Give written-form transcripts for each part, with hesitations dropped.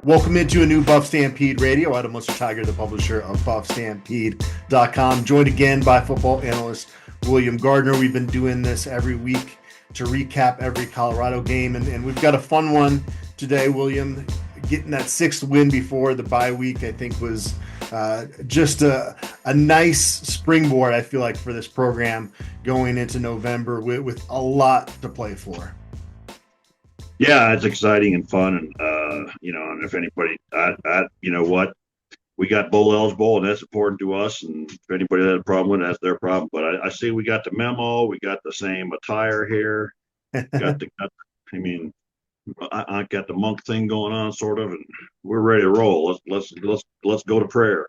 Welcome into a new BuffStampede Radio. Adam Munsterteiger, the publisher of BuffStampede.com, joined again by football analyst William Gardner. We've been doing this every week to recap every Colorado game, and we've got a fun one today, William. Getting that sixth win before the bye week, I think, was just a nice springboard, I feel like, for this program going into November with a lot to play for. Yeah, it's exciting and fun, and and if anybody, you know what, we got bowl eligible, and that's important to us. And if anybody had a problem with it, that's their problem. But I see we got the memo, we got the same attire here, I mean, I got the monk thing going on, sort of, and we're ready to roll. Let's go to prayer.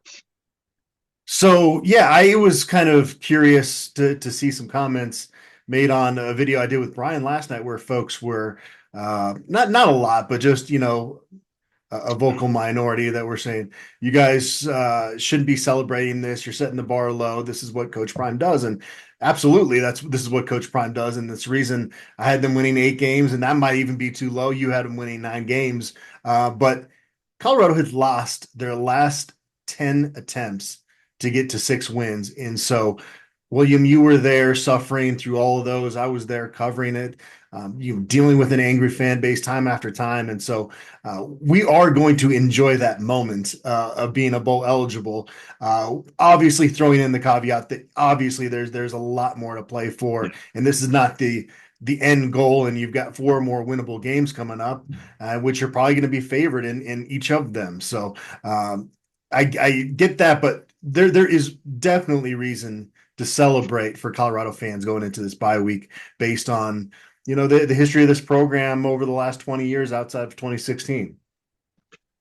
So yeah, I was kind of curious to see some comments made on a video I did with Brian last night, where folks were not a lot, but just a vocal minority that were saying you guys shouldn't be celebrating this. You're setting the bar low. This is what Coach Prime does, and absolutely, this is what Coach Prime does, and that's the reason I had them winning 8 games, and that might even be too low. You had them winning 9 games, but Colorado has lost their last 10 attempts to get to 6 wins. And so, William, you were there suffering through all of those. I was there covering it, you dealing with an angry fan base time after time. And so we are going to enjoy that moment of being a bowl eligible. Obviously, throwing in the caveat that obviously there's a lot more to play for, and this is not the end goal, and you've got 4 more winnable games coming up, which are probably going to be favored in each of them. So I get that, but there is definitely reason to celebrate for Colorado fans going into this bye week based on the history of this program over the last 20 years outside of 2016.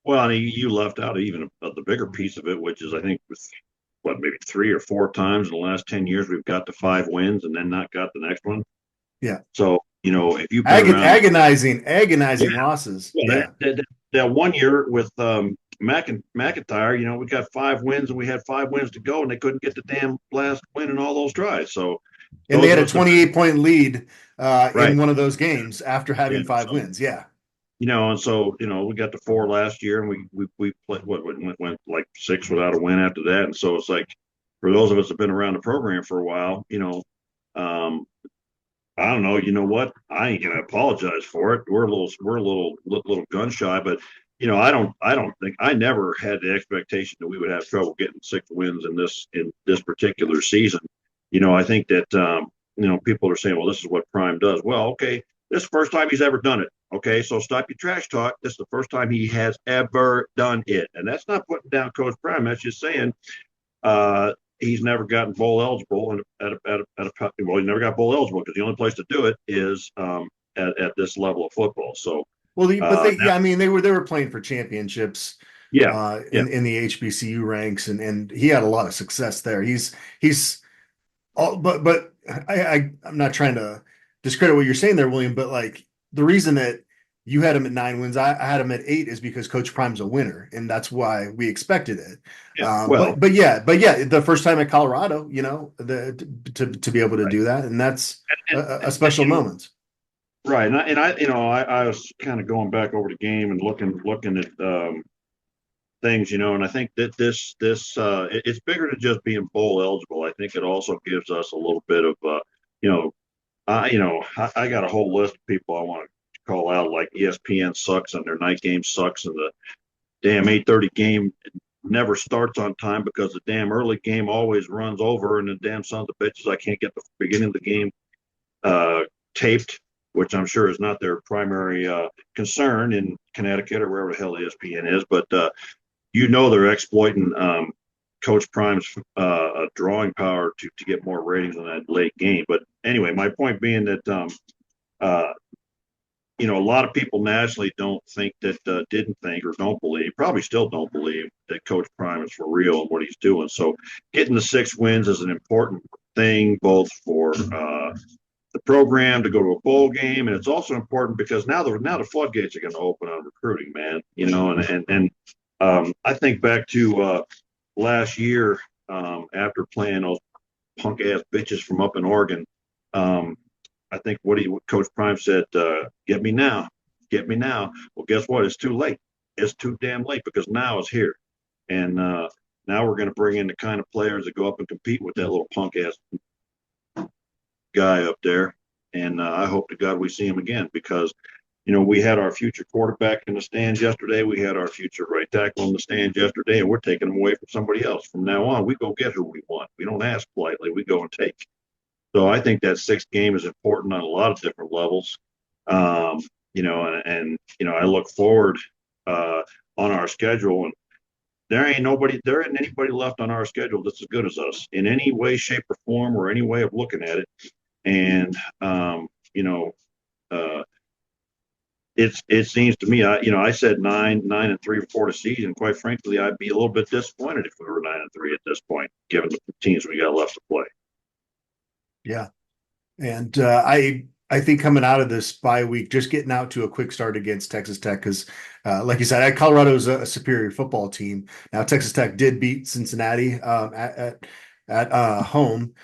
Well, I mean, you left out even the bigger piece of it, which is I think maybe 3 or 4 times in the last 10 years we've got to 5 wins and then not got the next one. Yeah. So if you've been around, agonizing yeah, losses. yeah. That 1 year with McIntyre, we got 5 wins and we had 5 wins to go, and they couldn't get the damn last win in all those drives. So, and they had a 28-point lead right in one of those games after having 5 wins. Yeah. And so we got to 4 last year, and we played went like 6 without a win after that. And so it's like, for those of us that have been around the program for a while, I don't know. You know what? I ain't gonna apologize for it. We're a little gun shy, but I don't think I never had the expectation that we would have trouble getting 6 wins in this particular season. I think that people are saying, well, this is what Prime does. Well, okay, this is the first time he's ever done it. Okay, so stop your trash talk. This is the first time he has ever done it, and that's not putting down Coach Prime. That's just saying he's never gotten bowl eligible, and he never got bowl eligible because the only place to do it is at this level of football. So, I mean, they were playing for championships, in the HBCU ranks, and he had a lot of success there. But I'm not trying to discredit what you're saying there, William, but like the reason that you had him at 9 wins, I had him at 8 is because Coach Prime's a winner, and that's why we expected it. Yeah, but yeah, the first time at Colorado, to be able to do that, and that's a special moment. Right, and I was kind of going back over the game and looking at things, and I think that it's bigger than just being bowl eligible. I think it also gives us a little bit of I got a whole list of people I want to call out, like ESPN sucks and their night game sucks, and the damn 8:30 game never starts on time because the damn early game always runs over, and the damn sons of bitches, I can't get the beginning of the game taped, which I'm sure is not their primary concern in Connecticut or wherever the hell ESPN is, but they're exploiting Coach Prime's drawing power to get more ratings on that late game. But anyway, my point being that a lot of people nationally didn't think or don't believe, probably still don't believe, that Coach Prime is for real and what he's doing. So getting the 6 wins is an important thing, both for the program to go to a bowl game, and it's also important because now the floodgates are going to open on recruiting, man. I think back to last year after playing those punk ass bitches from up in Oregon. I think what Coach Prime said, get me now. Well, guess what? It's too late. it's too damn late because now it's here. And now we're going to bring in the kind of players that go up and compete with that little punk ass guy up there. And I hope to God we see him again because, we had our future quarterback in the stands yesterday. We had our future right tackle in the stands yesterday, and we're taking them away from somebody else. From now on, we go get who we want. We don't ask politely. We go and take. So I think that sixth game is important on a lot of different levels. I look forward on our schedule, and there isn't anybody left on our schedule that's as good as us in any way, shape, or form, or any way of looking at it. And it seems to me, I said 9-3 before the season. Quite frankly, I'd be a little bit disappointed if we were 9-3 at this point, given the teams we got left to play. Yeah. And I think coming out of this bye week, just getting out to a quick start against Texas Tech, because like you said, Colorado is a superior football team. Now, Texas Tech did beat Cincinnati at home.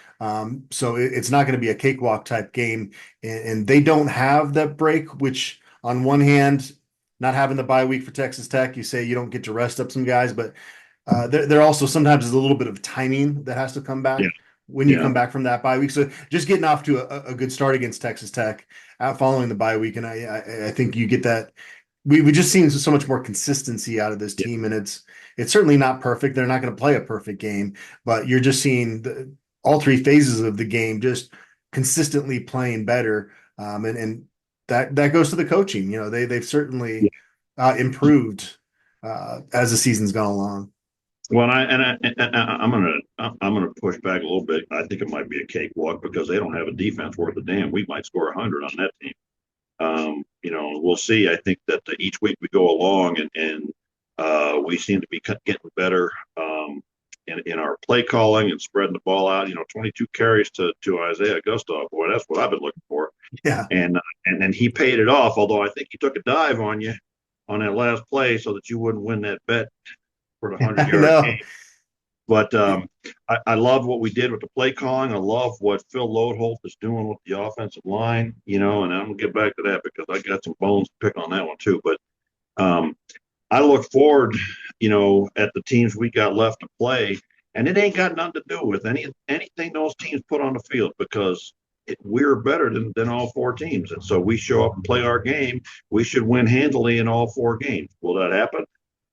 So it's not going to be a cakewalk type game. And they don't have that break, which on one hand, not having the bye week for Texas Tech, you say you don't get to rest up some guys, but there also sometimes is a little bit of timing that has to come back. Yeah. When you come back from that bye week. So just getting off to a good start against Texas Tech following the bye week. And I think you get that. We just seen so much more consistency out of this team, and it's certainly not perfect. They're not going to play a perfect game, but you're just seeing all three phases of the game just consistently playing better. And that goes to the coaching. They've certainly improved as the season's gone along. Well, I'm gonna push back a little bit. I think it might be a cakewalk because they don't have a defense worth a damn. We might score 100 on that team. We'll see. I think that each week we go along and we seem to be getting better in our play calling and spreading the ball out. 22 carries to Isaiah Gustav. Boy, that's what I've been looking for. Yeah. And he paid it off. Although I think he took a dive on you on that last play so that you wouldn't win that bet for the 100-yard game. But I love what we did with the play calling. I love what Phil Lodeholt is doing with the offensive line, and I'm going to get back to that because I got some bones to pick on that one too. But I look forward, at the teams we got left to play, and it ain't got nothing to do with anything those teams put on the field because we're better than all four teams. And so we show up and play our game. We should win handily in all four games. Will that happen?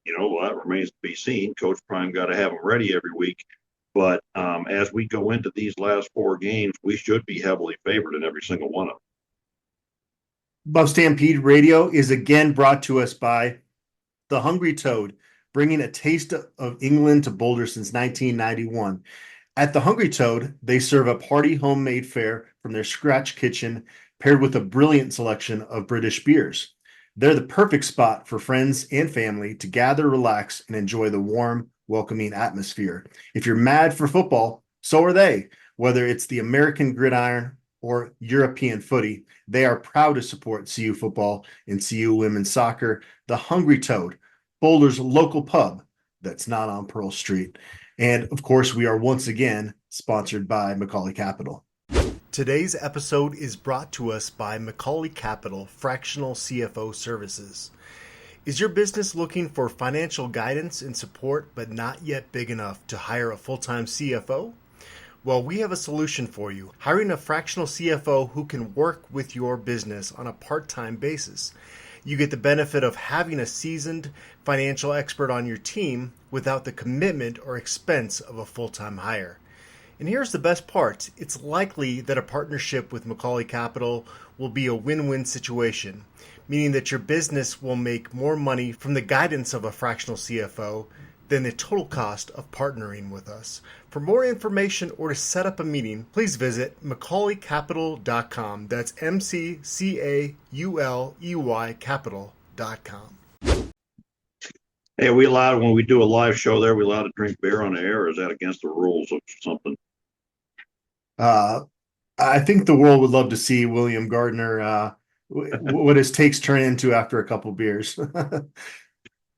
Well, that remains to be seen. Coach Prime got to have them ready every week. But as we go into these last four games, we should be heavily favored in every single one of them. BuffStampede Radio is again brought to us by the Hungry Toad, bringing a taste of England to Boulder since 1991. At the Hungry Toad, they serve a party homemade fare from their scratch kitchen, paired with a brilliant selection of British beers. They're the perfect spot for friends and family to gather, relax, and enjoy the warm, welcoming atmosphere. If you're mad for football, so are they. Whether it's the American gridiron or European footy, they are proud to support CU football and CU women's soccer. The Hungry Toad, Boulder's local pub that's not on Pearl Street. And of course, we are once again sponsored by Macaulay Capital. Today's episode is brought to us by Macaulay Capital Fractional CFO Services. Is your business looking for financial guidance and support, but not yet big enough to hire a full-time CFO? Well, we have a solution for you. Hiring a fractional CFO who can work with your business on a part-time basis. You get the benefit of having a seasoned financial expert on your team without the commitment or expense of a full-time hire. And here's the best part. It's likely that a partnership with Macaulay Capital will be a win-win situation, meaning that your business will make more money from the guidance of a fractional CFO than the total cost of partnering with us. For more information or to set up a meeting, please visit MacaulayCapital.com. That's MCCAULEY Capital.com. Hey, are we allowed, when we do a live show there, are we allowed to drink beer on the air, or is that against the rules or something? I think the world would love to see William Gardner, what his takes turn into after a couple beers.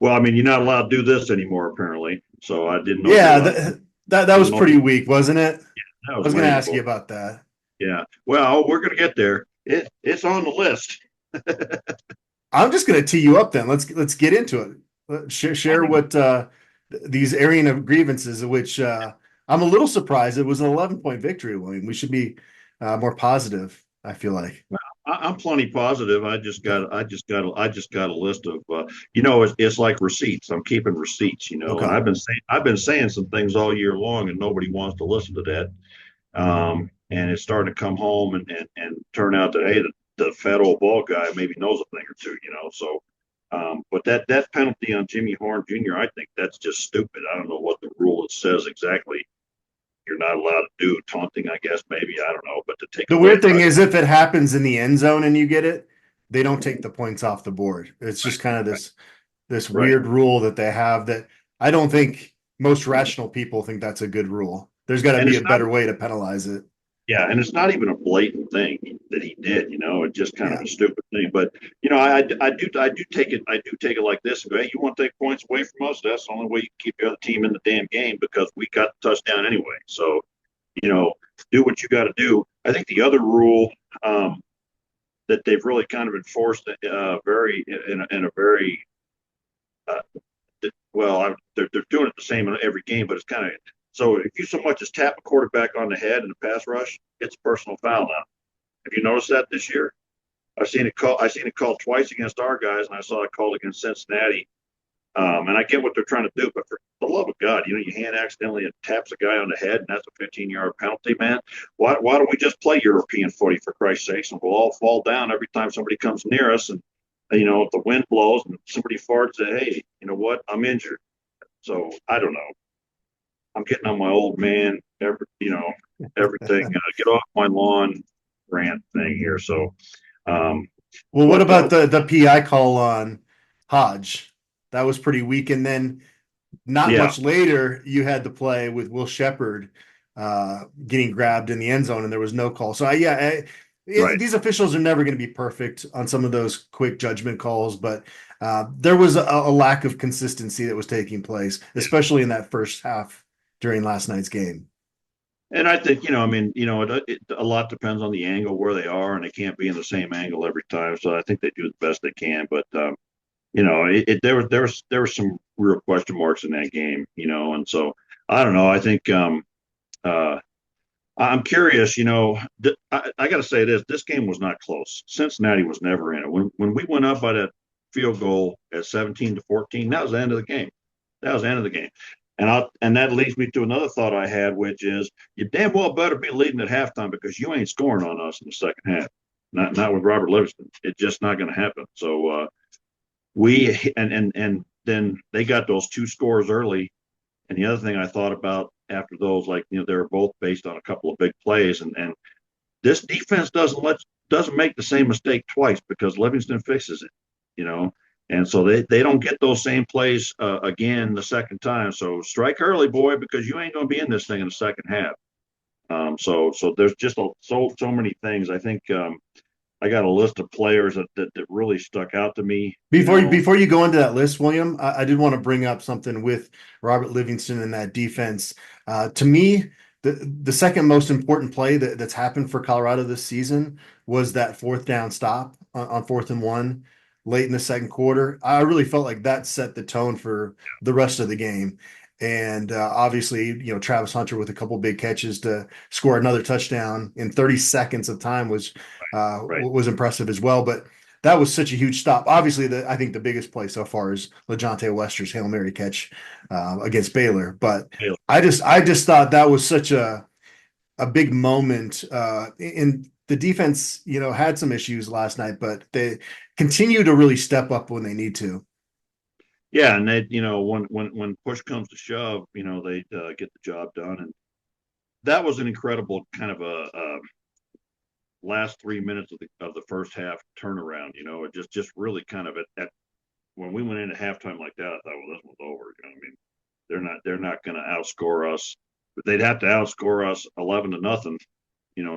Well, I mean, you're not allowed to do this anymore, apparently. So I didn't know. Yeah, that was pretty weak, wasn't it? Yeah, I was going to ask you about that. Yeah. Well, we're going to get there. It's on the list. I'm just going to tee you up then. Let's get into it. Share I what these area of grievances, which I'm a little surprised. It was an 11-point victory, William. We should be more positive, I feel like. I'm plenty positive. Okay. I just got a list of, it's like receipts. I'm keeping receipts, and Okay. I've been saying some things all year long, and nobody wants to listen to that. And it's starting to come home and turn out that, hey, the fat old ball guy maybe knows a thing or two. So, but that penalty on Jimmy Horn Jr., I think that's just stupid. I don't know what the rule says exactly. You're not allowed to do taunting, I guess, maybe. I don't know, but to take The away a weird thing touch. is, if it happens in the end zone and you get it, they don't take the points off the board. It's Right, just kind of right, this right. weird rule that they have that I don't think most rational people think that's a good rule. There's got to And be it's a not, better way to penalize it. yeah, and it's not even a blatant thing that he did. It's just kind of Yeah. a stupid thing. But I do take it like this and go, hey, you want to take points away from us? That's the only way you can keep the other team in the damn game because we got the touchdown anyway. So, you know, do what you got to do. I think the other rule that they've really kind of enforced very in a very uh, they're doing it the same in every game, but it's kind of so if you so much as tap a quarterback on the head in a pass rush, it's a personal foul now. Have you noticed that this year? I seen it called twice against our guys, and I saw it called against Cincinnati. And I get what they're trying to do, but for the love of God, your hand accidentally taps a guy on the head, and that's a 15-yard penalty, man. Why don't we just play European footy for Christ's sakes, and we'll all fall down every time somebody comes near us, and if the wind blows and somebody farts, say, hey, you know what, I'm injured. So I don't know. I'm getting on my old man, everything. Get off my lawn rant thing here. So, um, Well, what but about the PI call on Hodge? That was pretty weak. And then not yeah, much later, you had to play with Will Shepherd getting grabbed in the end zone, and there was no call. So, right. these officials are never going to be perfect on some of those quick judgment calls, but there was a lack of consistency that was taking place, especially in that first half during last night's game. And I think, a lot depends on the angle where they are, and they can't be in the same angle every time. So I think they do the best they can. But there were some real question marks in that game, and so I don't know. I think uh, I'm curious. I got to say this game was not close. Cincinnati was never in it. When we went up by that field goal at 17-14, that was the end of the game. That was the end of the game. And that leads me to another thought I had, which is you damn well better be leading at halftime because you ain't scoring on us in the second half. Not with Robert Livingston. It's just not going to happen. So and then they got those two scores early. And the other thing I thought about after those, they were both based on a couple of big plays, and this defense doesn't make the same mistake twice because Livingston fixes it, you know. And so they don't get those same plays again the second time. So strike early, boy, because you ain't going to be in this thing in the second half. So there's just so many things. I think I got a list of players that really stuck out to me. Before you go into that list, William, I did want to bring up something with Robert Livingston and that defense. To me, the second most important play that's happened for Colorado this season was that fourth down stop on 4th and 1 late in the second quarter. I really felt like that set the tone for the rest of the game. And obviously, Travis Hunter with a couple big catches to score another touchdown in 30 seconds of time Right. was impressive as well. But that was such a huge stop. Obviously, I think the biggest play so far is LeJontay Wester's Hail Mary catch against Baylor. But I just thought that was such a big moment. And the defense, had some issues last night, but they continue to really step up when they need to. Yeah, and they, when push comes to shove, they get the job done, and that was an incredible kind of a last 3 minutes of the first half turnaround. It just really kind of at when we went into halftime like that, I thought, well, this one's over. I mean, they're not going to outscore us, but they'd have to outscore us 11-0,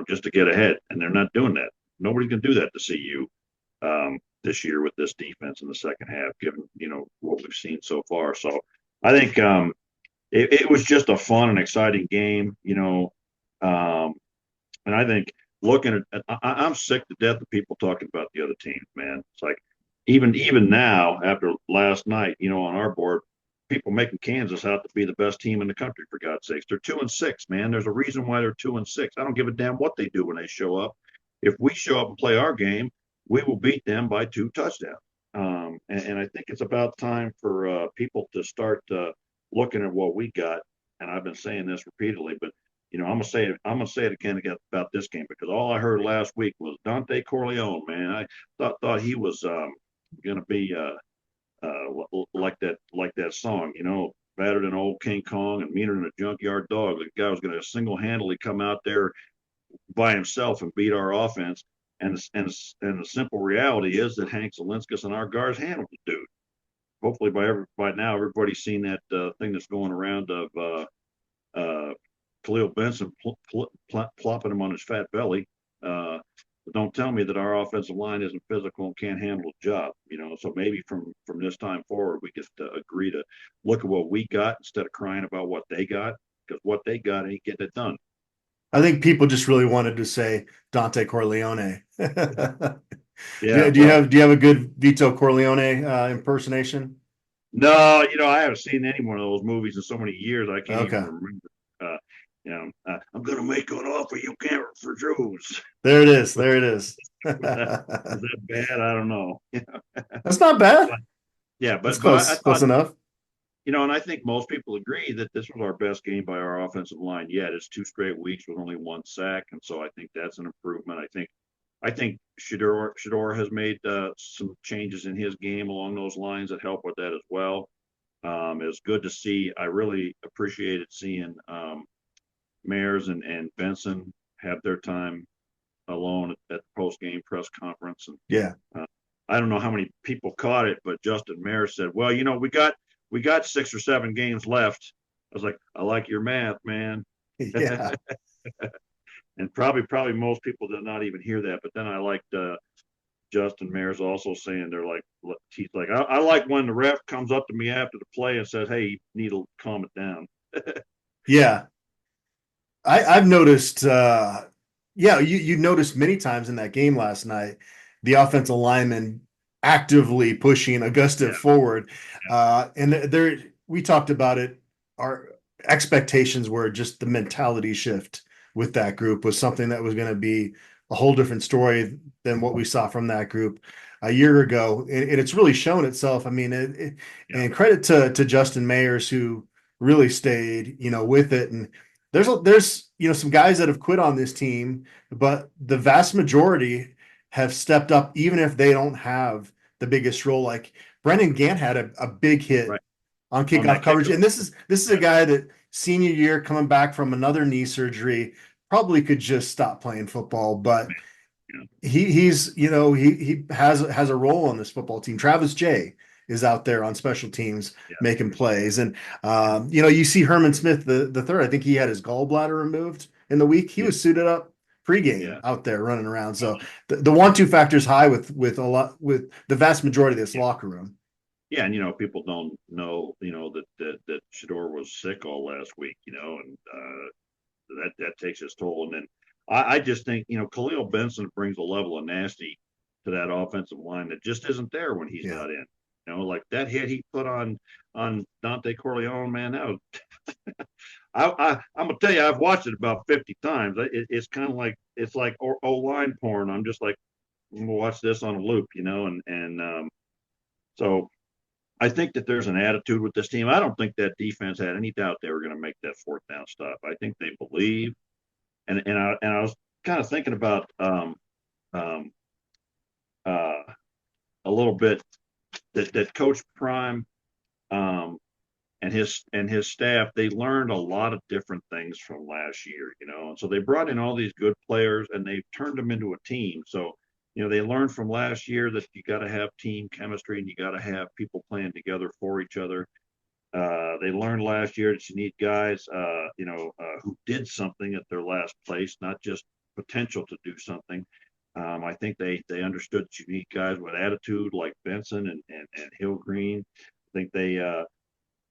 just to get ahead, and they're not doing that. Nobody's going to do that to CU this year with this defense in the second half, given what we've seen so far. So I think it was just a fun and exciting game. And I think looking at, I'm sick to death of people talking about the other teams, man. It's like even now after last night, on our board, people making Kansas out to be the best team in the country, for God's sakes. They're 2-6, man. There's a reason why they're 2-6. I don't give a damn what they do when they show up. If we show up and play our game, we will beat them by 2 touchdowns. And I think it's about time for people to start looking at what we got. And I've been saying this repeatedly, but I'm gonna say it again about this game, because all I heard last week was Dante Corleone. Man, I thought he was gonna be like that song, better than old King Kong and meaner than a junkyard dog. The guy was gonna single-handedly come out there by himself and beat our offense. And the simple reality is that Hank Zelinskas and our guards handled the dude. Hopefully by now everybody's seen that thing that's going around of Khalil Benson plopping him on his fat belly. But don't tell me that our offensive line isn't physical and can't handle the job. So maybe from this time forward we could agree to look at what we got instead of crying about what they got, because what they got ain't getting it done. I think people just really wanted to say Dante Corleone. do, Yeah, do you well, have do you have a good Vito Corleone impersonation? no, I haven't seen any one of those movies in so many years I can't even Okay, remember. I'm gonna make an offer you can't refuse. there it is. Was, There it is. was that was That's that bad? I don't know. not bad. But yeah, That's but I close, close thought, enough. and I think most people agree that this was our best game by our offensive line yet. It's 2 straight weeks with only 1 sack, and so I think that's an improvement. I think Shador has made some changes in his game along those lines that help with that as well. It's good to see. I really appreciated seeing Mayers and Benson have their time alone at the post game press conference. And Yeah, uh, I don't know how many people caught it, but Justin Mayers said, "Well, we got 6 or 7 games left." I was like, "I like your math, man." yeah, And probably most people did not even hear that. But then I liked Justin Mayers also saying, he's like, I like when the ref comes up to me after the play and says, "Hey, you need to calm it down." yeah. I've noticed. Yeah, you noticed many times in that game last night, the offensive lineman actively pushing Augusta Yeah, forward. yeah, And there, we talked about it. Our expectations were just the mentality shift with that group was something that was going to be a whole different story than what we saw from that group a year ago, and it's really shown itself. I mean, yeah, and credit to Justin Mayers who really stayed, with it. And there's some guys that have quit on this team, but the vast majority have stepped up, even if they don't have the biggest role. Like Brendan Gant had a big hit right. on On kickoff that coverage, kickoff. and this is a Yeah, guy that senior year coming back from another knee surgery probably could just stop playing football, but yeah, he has a role on this football team. Travis Jay is out there on special teams yeah, making plays, and yeah, you see Herman Smith the third. I think he had his gallbladder removed in the week. He yeah, was suited up pregame yeah. out there running around. So Well, the 1-2 factor is high with a lot with the vast majority of this yeah, locker room. yeah, and people don't know, that Shador was sick all last week, and that takes its toll. And then I just think, Khalil Benson brings a level of nasty to that offensive line that just isn't there when he's Yeah. not in. Like that hit he put on Dante Corleone, man. That was I'm gonna tell you, I've watched it about 50 times. It's kind of like it's like line porn. I'm just like, I'm gonna watch this on a loop, and so I think that there's an attitude with this team. I don't think that defense had any doubt they were going to make that fourth down stop. I think they believe, and I was kind of thinking about um, uh, a little bit that Coach Prime um, and his staff, they learned a lot of different things from last year, and so they brought in all these good players and they turned them into a team. So they learned from last year that you got to have team chemistry and you got to have people playing together for each other. They learned last year that you need guys, who did something at their last place, not just potential to do something. I think they understood that you need guys with attitude like Benson and Hill Green. I think they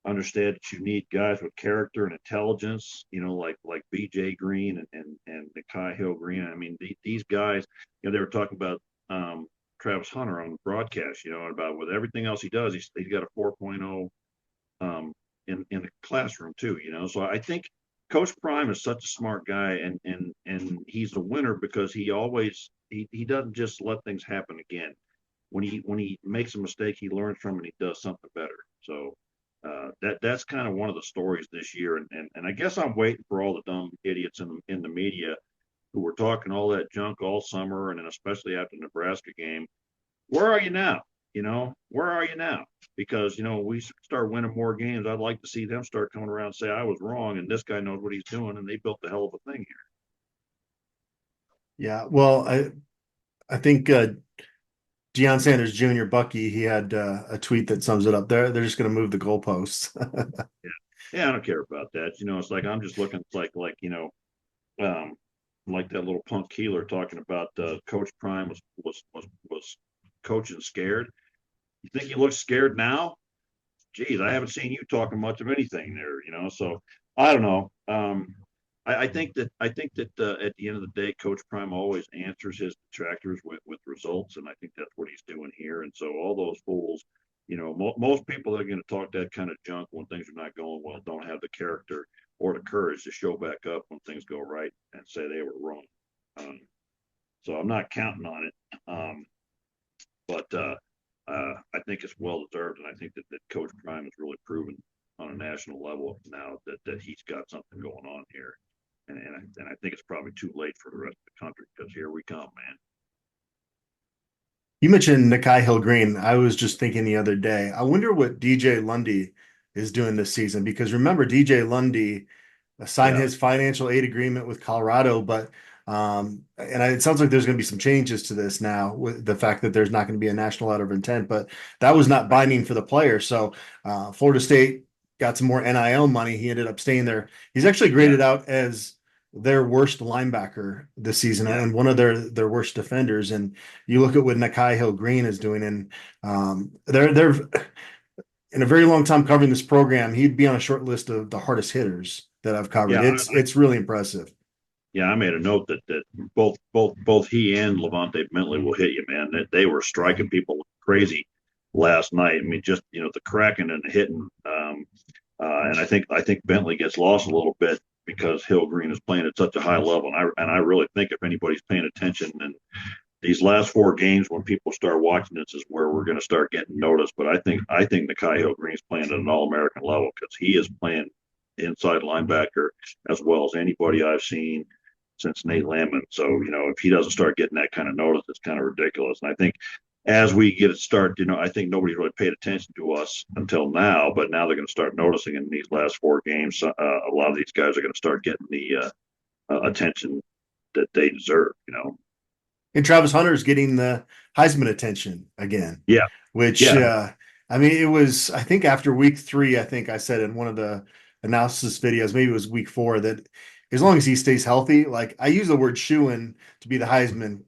understand that you need guys with character and intelligence, like BJ Green and Nikai Hill Green. I mean, these guys, they were talking about Travis Hunter on the broadcast, about with everything else he does, he's got a 4.0 in the classroom too, So I think Coach Prime is such a smart guy, and he's a winner because he doesn't just let things happen again. When he makes a mistake, he learns from it and he does something better. So that's kind of one of the stories this year, and I guess I'm waiting for all the dumb idiots in the media who were talking all that junk all summer, and then especially after the Nebraska game. Where are you now? Where are you now? Because we start winning more games. I'd like to see them start coming around and say I was wrong, and this guy knows what he's doing, and they built the hell of a thing here. Yeah, well, I think Deion Sanders Jr. Bucky, he had a tweet that sums it up. They're just going to move the goalposts. Yeah, yeah, I don't care about that. It's like I'm just looking um, like that little punk Keeler talking about Coach Prime was coaching scared. You think he looks scared now? Geez, I haven't seen you talking much of anything there. So I don't know. I think that at the end of the day, Coach Prime always answers his detractors with results, and I think that's what he's doing here. And so all those fools, most people that are going to talk that kind of junk when things are not going well don't have the character or the courage to show back up when things go right and say they were wrong. Um, so I'm not counting on it. But I think it's well deserved, and I think that Coach Prime has really proven on a national level now that he's got something going on here, and I think it's probably too late for the rest of the country because here we come, man. You mentioned Nikai Hill-Green. I was just thinking the other day, I wonder what DJ Lundy is doing this season because remember, DJ Lundy signed Yeah, his financial aid agreement with Colorado, but it sounds like there's going to be some changes to this now with the fact that there's not going to be a national letter of intent, but that was not right. binding for the player. So Florida State got some more NIL money. He ended up staying there. He's actually Yeah, graded out as their worst linebacker this season yeah, and one of their worst defenders. And you look at what Nikai Hill Green is doing, and they're in a very long time covering this program. He'd be on a short list of the hardest hitters that I've covered. yeah. It's really impressive. Yeah, I made a note that both he and Levante Bentley will hit you, man. That they were Yeah. striking people crazy last night. I mean, just the cracking and the hitting. And I think Bentley gets lost a little bit because Hill Green is playing at such a high level, and I really think if anybody's paying attention, and these last four games when people start watching this is where we're going to start getting noticed. But I think Nikai Hill Green's playing at an All American level because he is playing inside linebacker as well as anybody I've seen since Nate Landman. So, if he doesn't start getting that kind of notice, it's kind of ridiculous. And I think as we get it started, I think nobody's really paid attention to us until now, but now they're going to start noticing in these last four games. A lot of these guys are going to start getting the attention that they deserve. And Travis Hunter is getting the Heisman attention again, Yeah. which Yeah. I mean, it was, I think after week 3, I think I said in one of the analysis videos, maybe it was week 4, that as long as he stays healthy, like I use the word shoo-in to be the Heisman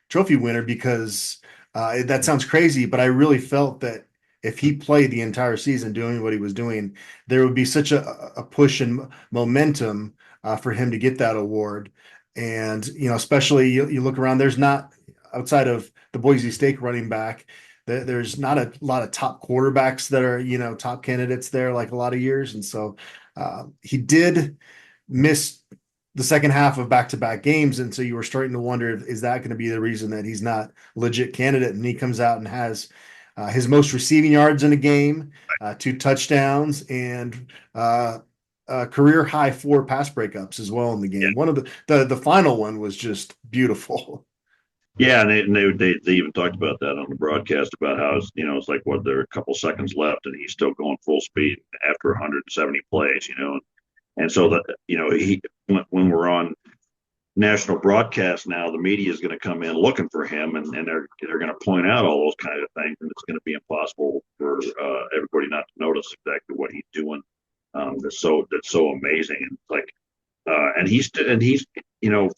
Trophy winner because that sounds crazy, but I really felt that if he played the entire season doing what he was doing, there would be such a push and momentum for him to get that award. And, especially you look around, there's not outside of the Boise State running back, there's not a lot of top quarterbacks that are, top candidates there like a lot of years. And so he did miss the second half of back-to-back games. And so you were starting to wonder, is that going to be the reason that he's not a legit candidate? And he comes out and has his most receiving yards in a game, 2 touchdowns, and career high 4 pass breakups as well in the Yeah. game. One of the final one was just beautiful. Yeah, and they even talked about that on the broadcast about how it's like what there are a couple seconds left and he's still going full speed after 170 plays. And so that he when we're on national broadcast now, the media is going to come in looking for him, and they're going to point out all those kind of things, and it's going to be impossible for everybody not to notice exactly what he's doing. That's so amazing, and it's like, and he's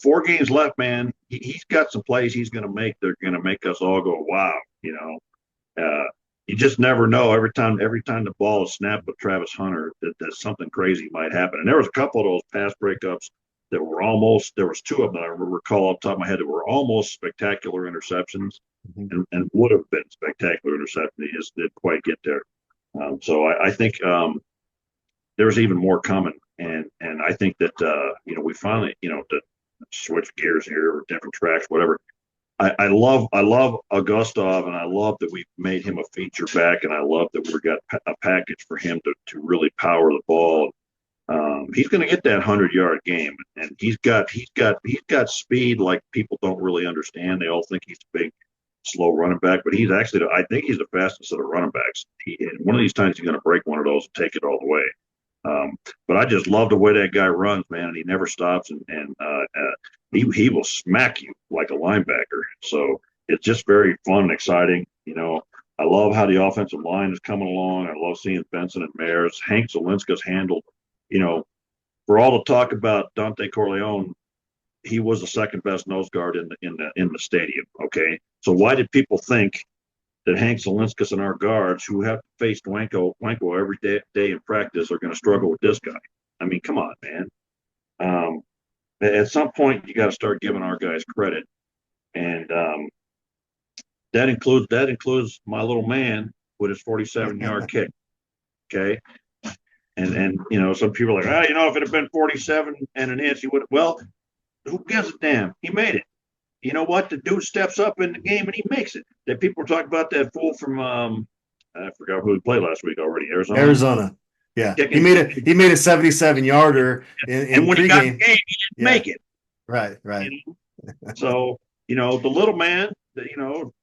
4 games left, man. He's got some plays he's going to make. They're going to make us all go, wow. You just never know. Every time the ball is snapped with Travis Hunter, that something crazy might happen. And there was a couple of those pass breakups that were almost, there was two of them that I recall off the top of my head that were almost spectacular interceptions, Mhm. and would have been spectacular interceptions. He just didn't quite get there. So I think there's even more coming, and I think that we finally, to switch gears here or different tracks, whatever. I love Augustov, and I love that we made him a feature back, and I love that we got a package for him to really power the ball. He's going to get that 100-yard game, and he's got speed like people don't really understand. They all think he's a big, slow running back, but he's actually, I think he's the fastest of the running backs. One of these times he's going to break one of those and take it all the way. But I just love the way that guy runs, man, and he never stops, and he will smack you like a linebacker. So it's just very fun and exciting. I love how the offensive line is coming along. I love seeing Benson and Mares. Hank Zelinska's handled, you know, for all the talk about Dante Corleone, he was the second best nose guard in the stadium. Okay, so why did people think that Hank Zelinskas and our guards, who have faced Wanko every day in practice, are going to struggle with this guy? I mean, come on, man. At some point, you got to start giving our guys credit, and that includes my little man with his 47-yard kick. Okay, and some people are like, if it had been 47 and an inch, he would. Well, who gives a damn? He made it. You know what? The dude steps up in the game and he makes it. That people were talking about that fool from I forgot who he played last week already. Arizona. Yeah. He Kicking, made a 77-yarder in and when he got in pregame. the game, he didn't make it. Right, right. So the little man,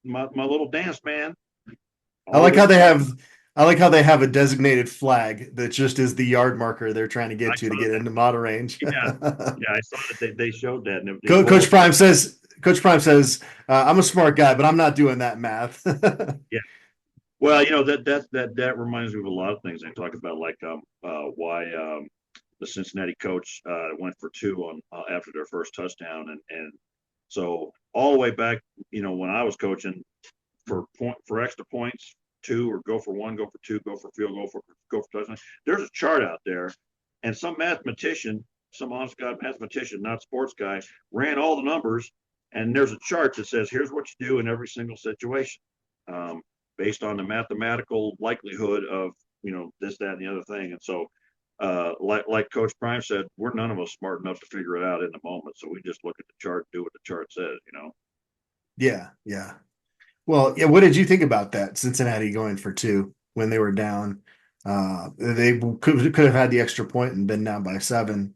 my little dance man. I like how they have a designated flag that just is the yard marker they're trying to get into model range. Yeah, I saw that they showed that. And Coach Prime says, I'm a smart guy, but I'm not doing that math. Yeah. Well, that reminds me of a lot of things they talk about, like why the Cincinnati coach went for two on after their first touchdown, and so all the way back, when I was coaching for extra points, two, or go for one, go for two, go for field goal, go for touchdown. There's a chart out there, and some mathematician, some honest God mathematician, not sports guy, ran all the numbers, and there's a chart that says here's what you do in every single situation. Based on the mathematical likelihood of this, that, and the other thing. And so like Coach Prime said, we're none of us smart enough to figure it out in the moment, so we just look at the chart, do what the chart says. Yeah, yeah. Well, yeah, what did you think about that Cincinnati going for two when they were down? They could have had the extra point and been down by 7.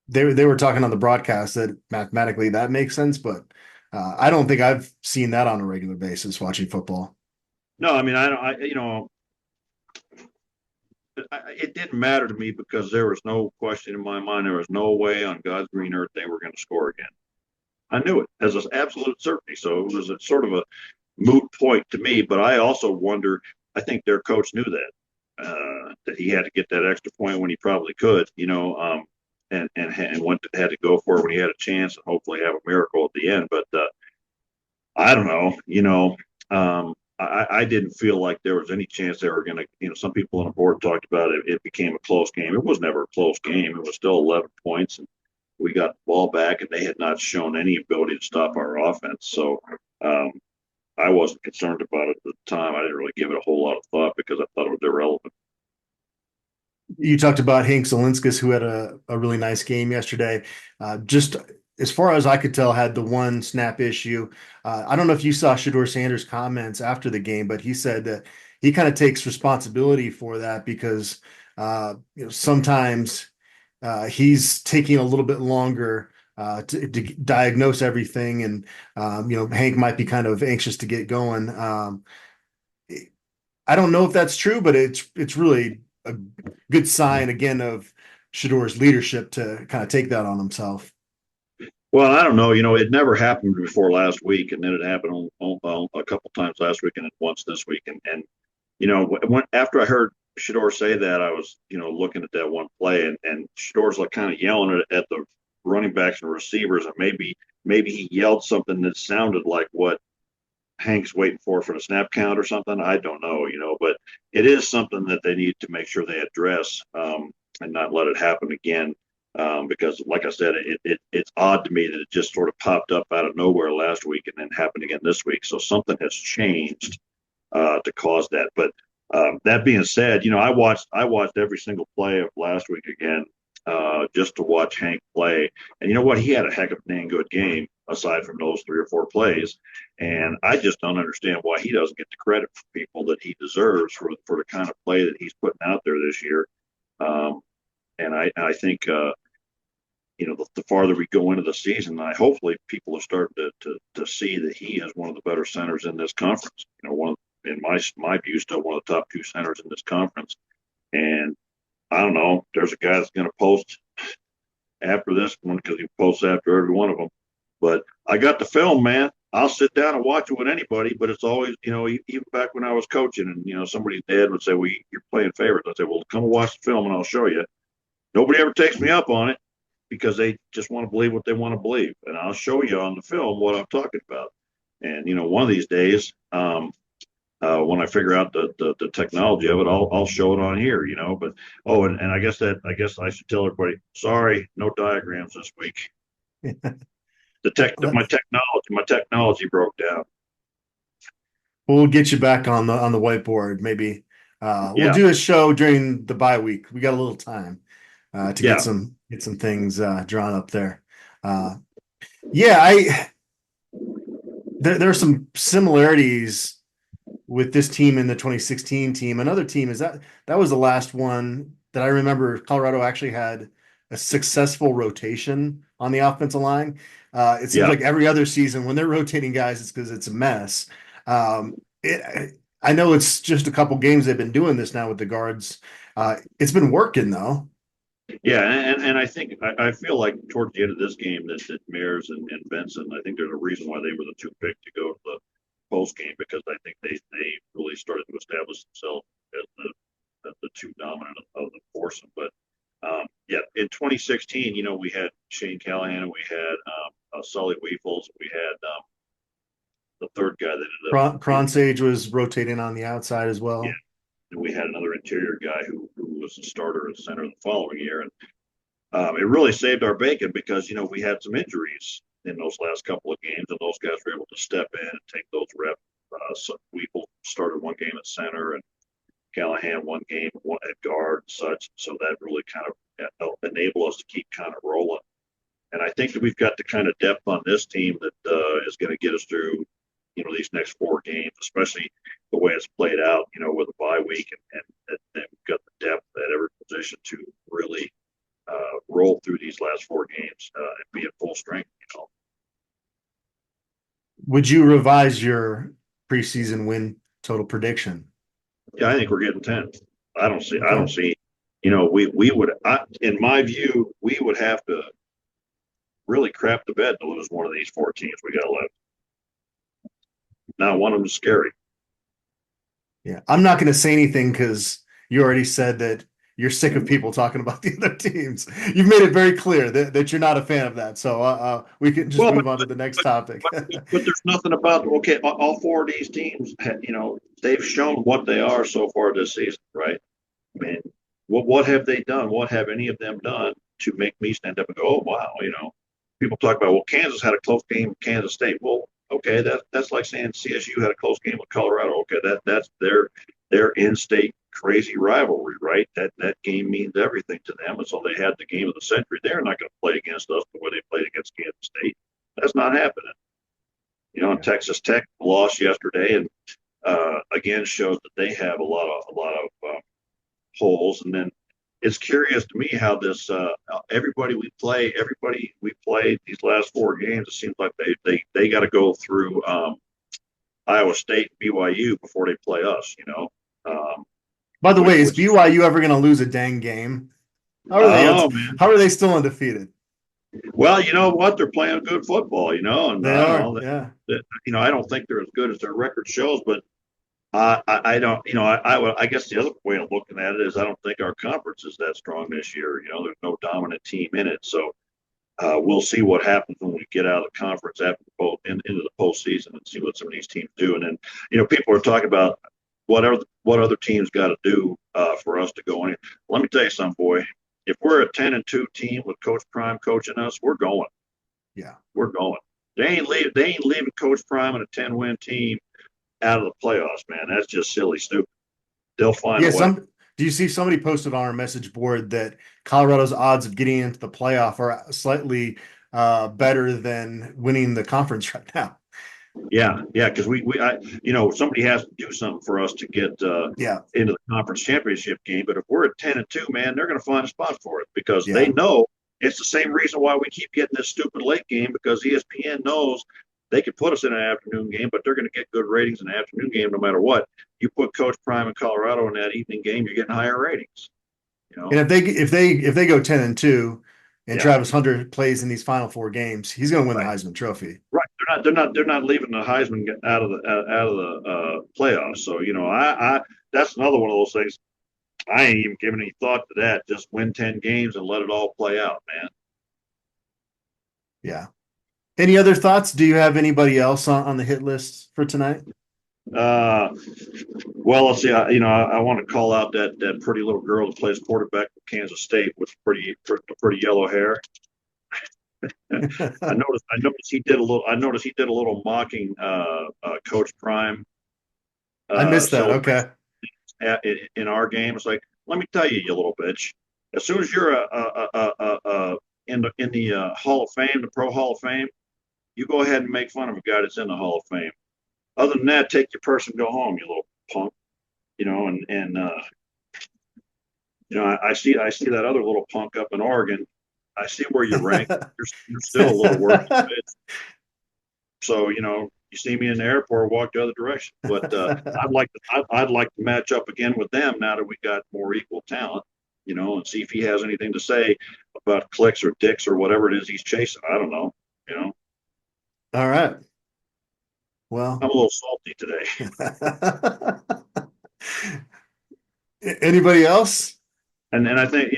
They were talking on the broadcast that mathematically that makes sense, but I don't think I've seen that on a regular basis watching football. No, I mean, it didn't matter to me because there was no question in my mind. There was no way on God's green earth they were going to score again. I knew it as an absolute certainty. So it was a sort of a moot point to me. But I also wonder, I think their coach knew that he had to get that extra point when he probably could, and had to go for it when he had a chance and hopefully have a miracle at the end. But I don't know, I didn't feel like there was any chance they were going to, some people on the board talked about it. It became a close game. It was never a close game. It was still 11 points, and we got the ball back, and they had not shown any ability to stop our offense. So I wasn't concerned about it at the time. I didn't really give it a whole lot of thought because I thought it was irrelevant. You talked about Hank Zelinskas, who had a really nice game yesterday. Just as far as I could tell, had the one snap issue. I don't know if you saw Shedeur Sanders' comments after the game, but he said that he kind of takes responsibility for that because sometimes he's taking a little bit longer to diagnose everything, and Hank might be kind of anxious to get going. I don't know if that's true, but it's really a good sign again of Shedeur's leadership to kind of take that on himself. Well, I don't know. It never happened before last week, and then it happened a couple times last week, and then once this week. And after I heard Shedeur say that, I was looking at that one play, and Shedeur's like kind of yelling at the running backs and receivers, and maybe he yelled something that sounded like what Hank's waiting for the snap count or something. I don't know, but it is something that they need to make sure they address and not let it happen again. because, like I said, it's odd to me that it just sort of popped up out of nowhere last week and then happened again this week. So something has changed to cause that. But that being said, I watched every single play of last week again just to watch Hank play. And you know what? He had a heck of a dang good game aside from those 3 or 4 plays. And I just don't understand why he doesn't get the credit for people that he deserves for the kind of play that he's putting out there this year. And I think the farther we go into the season, hopefully people are starting to see that he is one of the better centers in this conference. In my view, still one of the top 2 centers in this conference. And I don't know, there's a guy that's going to post after this one because he posts after every one of them. But I got the film, man. I'll sit down and watch it with anybody, but it's always, even back when I was coaching and, somebody's dad would say, well, you're playing favorites. I'd say, well, come and watch the film and I'll show you. Nobody ever takes me up on it because they just want to believe what they want to believe. And I'll show you on the film what I'm talking about. And, one of these days, when I figure out the technology of it, I'll show it on here, But and I guess I should tell everybody, sorry, no diagrams this week. My technology broke down. We'll get you back on the whiteboard. Maybe we'll Yeah. do a show during the bye week. We got a little time to Yeah. get some things drawn up there. Yeah, there are some similarities with this team and the 2016 team. Another team is that was the last one that I remember Colorado actually had a successful rotation on the offensive line. It seems like every other season when they're rotating guys, it's because it's a mess. I know it's just a couple games they've been doing this now with the guards. It's been working though. Yeah, and I think I feel like towards the end of this game that Mears and Benson, I think there's a reason why they were the 2 picked to go to the post game because I think they really started to establish themselves as the 2 dominant of the foursome. But in 2016, we had Shane Callahan and we had Sully Weefels, we had the third guy that ended up. Kronsage was rotating on the outside as well. Yeah, and we had another interior guy who was a starter at center the following year, and it really saved our bacon because we had some injuries in those last couple of games, and those guys were able to step in and take those reps. So Weeple started one game at center, and Callahan one game at guard, and such. So that really kind of helped enable us to keep kind of rolling. And I think that we've got the kind of depth on this team that is going to get us through, these next 4 games, especially the way it's played out, with a bye week, and we've got the depth at every position to really roll through these last 4 games and be at full strength. Would you revise your preseason win total prediction? Yeah, I think we're getting 10. I don't see. We would, in my view, we would have to really crap the bed to lose one of these 4 teams we got left. Now, one of them is scary. Yeah, I'm not going to say anything because you already said that you're sick of people talking about the other teams. You've made it very clear that you're not a fan of that. So we can just move on to the next topic. But there's nothing about, all 4 of these teams, they've shown what they are so far this season, right? I mean, what have they done? What have any of them done to make me stand up and go, oh, wow, people talk about, well, Kansas had a close game with Kansas State. Well, okay, that's like saying CSU had a close game with Colorado. Okay, that's their in-state crazy rivalry, right? That game means everything to them, and so they had the game of the century. They're not going to play against us the way they played against Kansas State. That's not happening. And Texas Tech lost yesterday, and again shows that they have a lot of holes. And then it's curious to me how this everybody we play these last 4 games, it seems like they got to go through Iowa State and BYU before they play us. By the way, is BYU ever going to lose a dang game? How are they still undefeated? Well, you know what? They're playing good football, and They are. Yeah. I don't think they're as good as their record shows, but I don't, I guess the other way of looking at it is I don't think our conference is that strong this year. There's no dominant team in it. So we'll see what happens when we get out of the conference after into the postseason and see what some of these teams do. And then, people are talking about what other teams got to do for us to go in. Let me tell you something, boy. if we're a 10-2 team with Coach Prime coaching us, we're going. Yeah. We're going. They ain't leaving Coach Prime and a 10-win team out of the playoffs, man. That's just silly, stupid. They'll find a way. Do you see somebody posted on our message board that Colorado's odds of getting into the playoff are slightly better than winning the conference right now? Yeah, because somebody has to do something for us to get into the conference championship game. But if we're at 10-2, man, they're going to find a spot for it because they know it's the same reason why we keep getting this stupid late game, because ESPN knows they could put us in an afternoon game, but they're going to get good ratings in an afternoon game no matter what. You put Coach Prime in Colorado in that evening game, you're getting higher ratings. And if they go 10-2 and Travis Hunter plays in these final 4 games, he's going to win the Heisman Trophy. Right. They're not leaving the Heisman out of the playoffs. So, I that's another one of those things. I ain't even giving any thought to that. Just win 10 games and let it all play out, man. Yeah. Any other thoughts? Do you have anybody else on the hit list for tonight? Well, let's see. I want to call out that pretty little girl that plays quarterback for Kansas State with pretty yellow hair. I noticed he did a little mocking Coach Prime. I missed that. Okay. In our game, it's like, let me tell you, you little bitch. As soon as you're in the Hall of Fame, the Pro Hall of Fame, you go ahead and make fun of a guy that's in the Hall of Fame. Other than that, take your purse and go home, you little punk. I see that other little punk up in Oregon. I see where you rank. You're still a little worse. So, you see me in the airport, walk the other direction. But I'd like to match up again with them now that we got more equal talent, and see if he has anything to say about clicks or dicks or whatever it is he's chasing. I don't know, All right. Well, I'm a little salty today. Anybody else? And I think,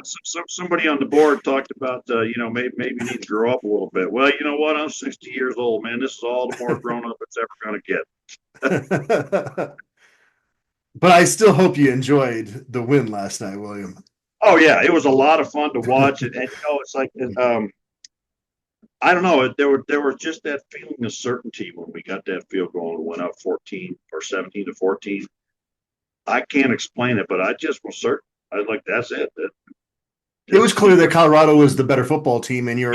so somebody on the board talked about, maybe you need to grow up a little bit. Well, you know what? I'm 60 years old, man. This is all the more grown up it's ever going to get. But I still hope you enjoyed the win last night, William. Oh, yeah. It was a lot of fun to watch. And it's like, I don't know. There was just that feeling of certainty when we got that field goal and went up 14 or 17-14. I can't explain it, but I just was certain. I was like, that's it. It was clear that Colorado was the better football team, and you're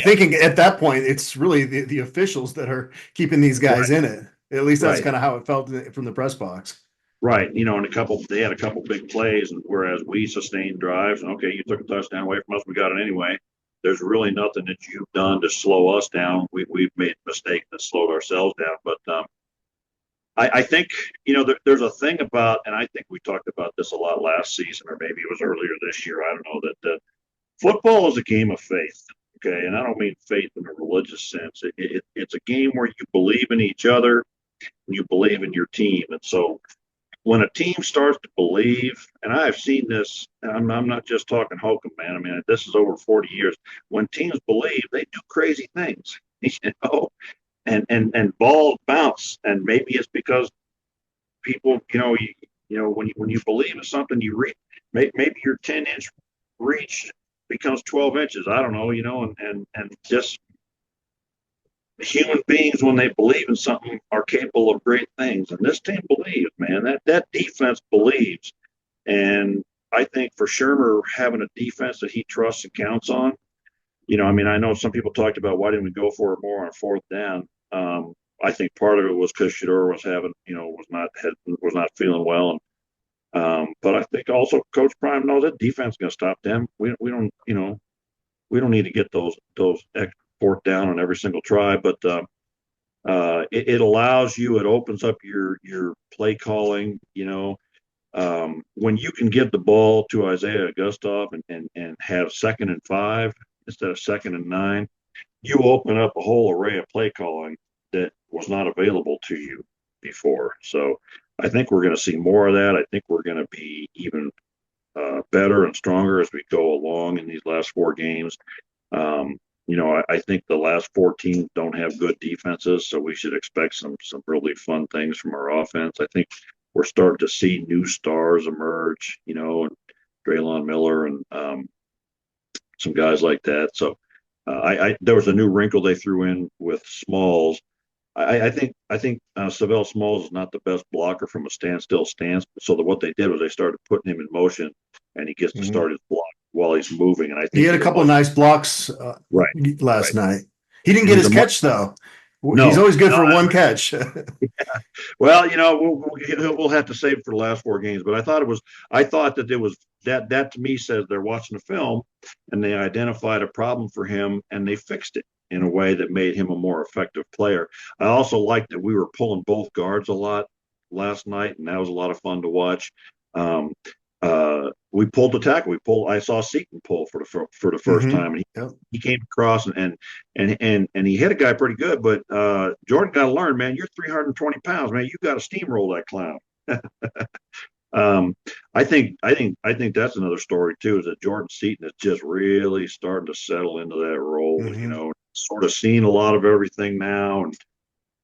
thinking at that point it's really the officials that are keeping these guys in it. At least that's kind of how it felt from the press box. Right, and they had a couple big plays, and whereas we sustained drives, and okay, you took a touchdown away from us, we got it anyway. There's really nothing that you've done to slow us down. We've made a mistake that slowed ourselves down, but I think, there's a thing about, and I think we talked about this a lot last season, or maybe it was earlier this year. I don't know, that football is a game of faith. Okay. And I don't mean faith in a religious sense. It's a game where you believe in each other and you believe in your team. And so when a team starts to believe, and I've seen this, and I'm not just talking hokum, man. I mean, this is over 40 years. When teams believe, they do crazy things, and balls bounce, and maybe it's because people, when you believe in something, you reach. Maybe your 10-inch reach becomes 12 inches. I don't know, and just human beings, when they believe in something, are capable of great things. And this team believes, man. That defense believes, and I think for Shermer having a defense that he trusts and counts on. I know some people talked about why didn't we go for it more on fourth down. I think part of it was because Shedeur was was not feeling well, but I think also Coach Prime knows that defense is going to stop them. We don't need to get those extra fourth down on every single try, but it allows you. It opens up your play calling. When you can give the ball to Isaiah Gustav and have 2nd and 5 instead of 2nd and 9, you open up a whole array of play calling that was not available to you before. So I think we're going to see more of that. I think we're going to be even better and stronger as we go along in these last 4 games. I think the last 4 teams don't have good defenses, so we should expect some really fun things from our offense. I think we're starting to see new stars emerge, and Draylon Miller, and some guys like that. So there was a new wrinkle they threw in with Smalls. I think Savell Smalls is not the best blocker from a standstill stance. So what they did was they started putting him in motion, and he gets to Mhm. start his block while he's moving. And I He think had a he's a couple of much nice blocks right, last right, night. He didn't and get he's his a much catch though. He's no, always good no. for one catch. Well, we'll have to save it for the last four games. But I thought that it was that to me says they're watching the film and they identified a problem for him and they fixed it in a way that made him a more effective player. I also liked that we were pulling both guards a lot last night, and that was a lot of fun to watch. Um, we pulled the tackle. I saw Seaton pull for the first Hmm. time, and Yep. he came across and he hit a guy pretty good. But Jordan got to learn, man. You're 320 pounds, man. You got to steamroll that clown. um, I think that's another story too. Is that Jordan Seaton is just really starting to settle into that role. Hmm. Sort of seeing a lot of everything now,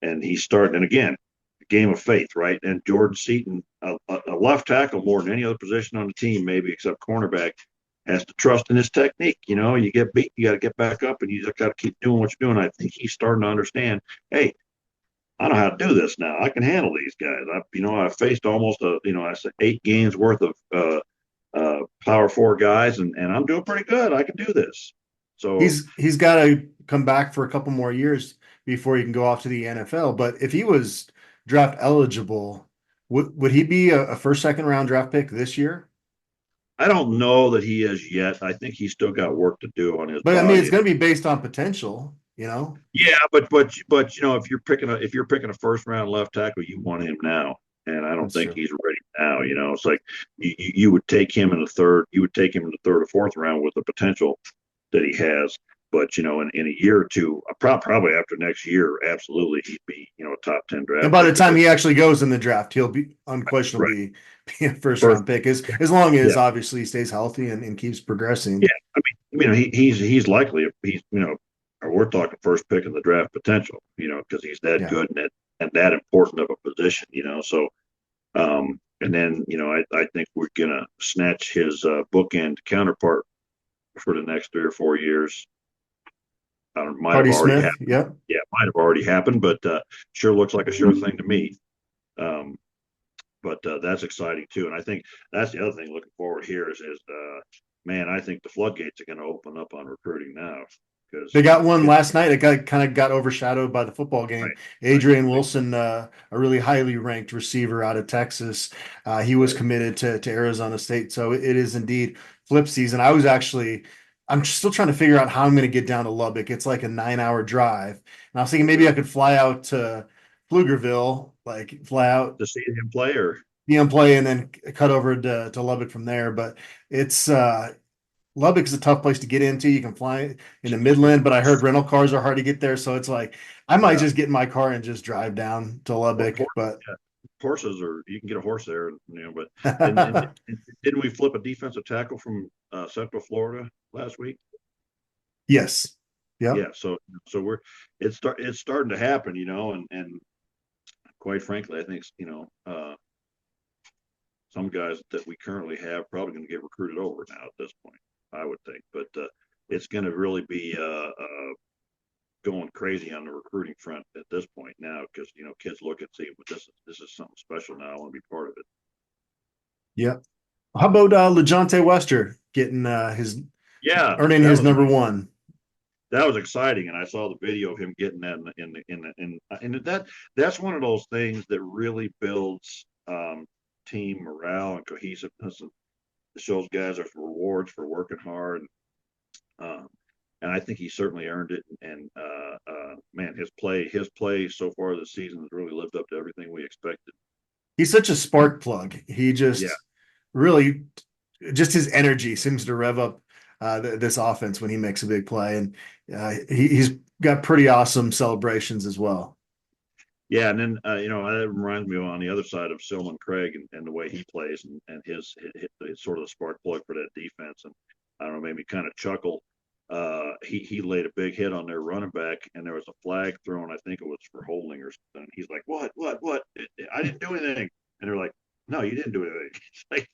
and he's starting. And again, a game of faith, right? And Jordan Seaton, a left tackle more than any other position on the team, maybe except cornerback, has to trust in his technique. You get beat, you got to get back up, and you just got to keep doing what you're doing. I think he's starting to understand. Hey, I know how to do this now. I can handle these guys. I've faced almost I said 8 games worth of Power Four guys, and I'm doing pretty good. I can do this. So He's got to come back for a couple more years before he can go off to the NFL. But if he was draft eligible, would he be a first, second round draft pick this year? I don't know that he is yet. I think he's still got work to do on his But I mean, it's body. going to be based on potential, you know? Yeah, but if you're picking a first round left tackle, you want him now, and I don't That's think true. he's ready now. It's like you would take him in the third. You would take him in the third or fourth round with the potential that he has. But in a year or two, probably after next year, absolutely he'd be a top 10 And draft by pick the time because he actually goes in the draft, he'll be right unquestionably be a first first round pick as long yeah as obviously he stays healthy and keeps yeah. progressing. He's likely we're talking first pick in the draft potential, because he's that Yeah. good and that important of a position, so and then I think we're gonna snatch his bookend counterpart for the next 3 or 4 years. Might have Hardy already Smith. happened. Yep. Yeah, might have already happened, but sure looks like a sure thing to me. Um, but that's exciting too, and I think that's the other thing looking forward here is man, I think the floodgates are going to open up on recruiting now because They got one kids. last night. It kind of got overshadowed by the football game. Right, right, Adrian Wilson, a really highly ranked receiver out of Texas, he was right. committed to Arizona State. So it is indeed flip season. I'm still trying to figure out how I'm going to get down to Lubbock. It's like a 9 hour drive. And I was thinking maybe I Okay. could fly out to Pflugerville, like fly out, To see him play, or see him play, and then cut over to Lubbock from there. But it's Lubbock is a tough place to get into. You can fly in the Midland, but I heard rental cars are hard to get there. So it's like I might yeah, just get in my car and just drive down to Lubbock. But yeah, horses, or you can get a horse there, But didn't we flip a defensive tackle from Central Florida last week? yes, yep. Yeah, so it's starting to happen, and quite frankly, I think some guys that we currently have probably going to get recruited over now at this point, I would think. But it's going to really be going crazy on the recruiting front at this point now because kids look and see, but this is something special now. I want to be part of it. Yep. How about LeJounte Wester getting his Yeah, earning that his was number one? that was exciting, and I saw the video of him getting that and that's one of those things that really builds team morale and cohesiveness, and it shows guys are rewards for working hard. Um, and I think he certainly earned it. And man, his play so far this season has really lived up to everything we expected. He's such a spark plug. He Yeah, just really just his energy seems to rev up this offense when he makes a big play, and he's got pretty awesome celebrations as well. yeah, and then that reminds me on the other side of Silman Craig and the way he plays and his sort of the spark plug for that defense. And I don't know, made me kind of chuckle. He laid a big hit on their running back, and there was a flag thrown. I think it was for holding or something. He's like, "What? I didn't do anything." And they're like, "No, you didn't do anything." It's like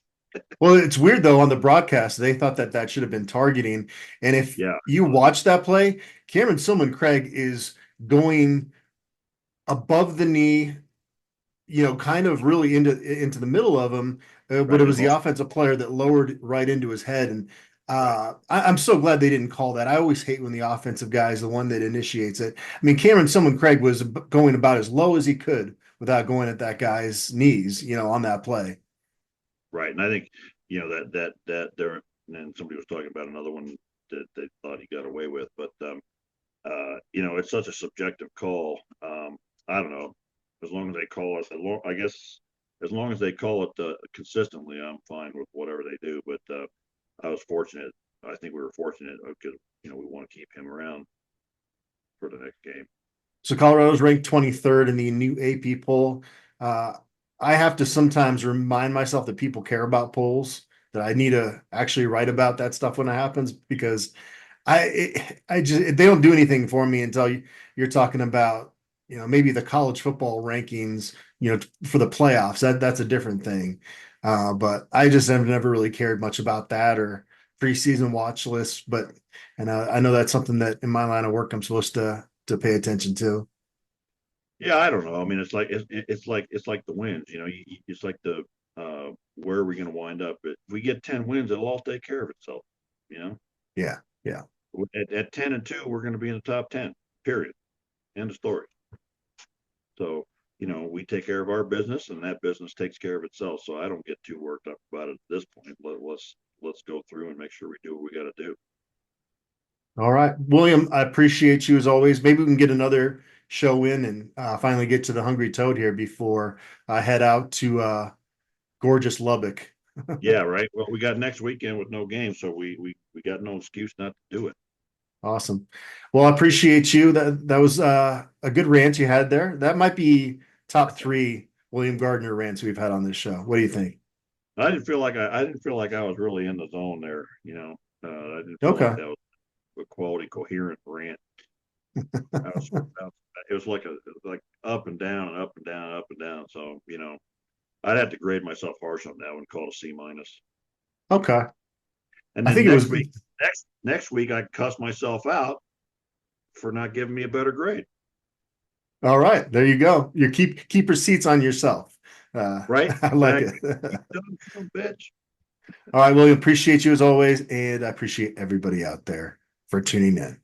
Well, it's weird though, on the broadcast, they thought that that should have been targeting. And if Yeah, you watch that play, Cameron Silman Craig is going above the knee, kind of really into the middle of him, but right. it His was the ball, offensive player that lowered right into his head. And right. I'm so glad they didn't call that. I always hate when the offensive guy is the one that initiates it. I mean, Cameron Silman Craig was going about as low as he could without going at that guy's knees, on that play. Right. And I think, that there, and somebody was talking about another one that they thought he got away with, but, it's such a subjective call. I don't know. As long as they call it, I guess, as long as they call it consistently, I'm fine with whatever they do. But I was fortunate. I think we were fortunate because, we want to keep him around for the next game. So Colorado's ranked 23rd in the new AP poll. Uh, I have to sometimes remind myself that people care about polls, that I need to actually write about that stuff when it happens because I just they don't do anything for me until you're talking about maybe the college football rankings for the playoffs. That's a different thing. But I just have never really cared much about that or preseason watch lists. But and I know that's something that in my line of work I'm supposed to pay attention to. Yeah, I don't know. I mean, it's like the wins. It's like the where are we going to wind up? If we get 10 wins, it'll all take care of itself. You know, Yeah, yeah. at 10-2, we're going to be in the top 10. Period. End of story. So, we take care of our business, and that business takes care of itself. So I don't get too worked up about it at this point. Let's go through and make sure we do what we got to do. All right, William, I appreciate you as always. Maybe we can get another show in and finally get to the Hungry Toad here before I head out to gorgeous Lubbock. Yeah, right. Well, we got next weekend with no game, so we got no excuse not to do it. Awesome. Well, I appreciate you. That was a good rant you had there. That might be top three William Gardner rants we've had on this show. What do you think? I didn't feel like I was really in the zone there. I didn't feel like Okay. that was a quality, coherent rant. I was, it was like up and down, up and down, up and down. So I'd have to grade myself harsh on that one, call it a C minus. Okay. And I then think it was next week I cuss myself out for not giving me a better grade. all right. There you go. You keep receipts on yourself. Right? I like it. Exactly. You dumb son of a bitch. All right, William, appreciate you as always, and I appreciate everybody out there for tuning in.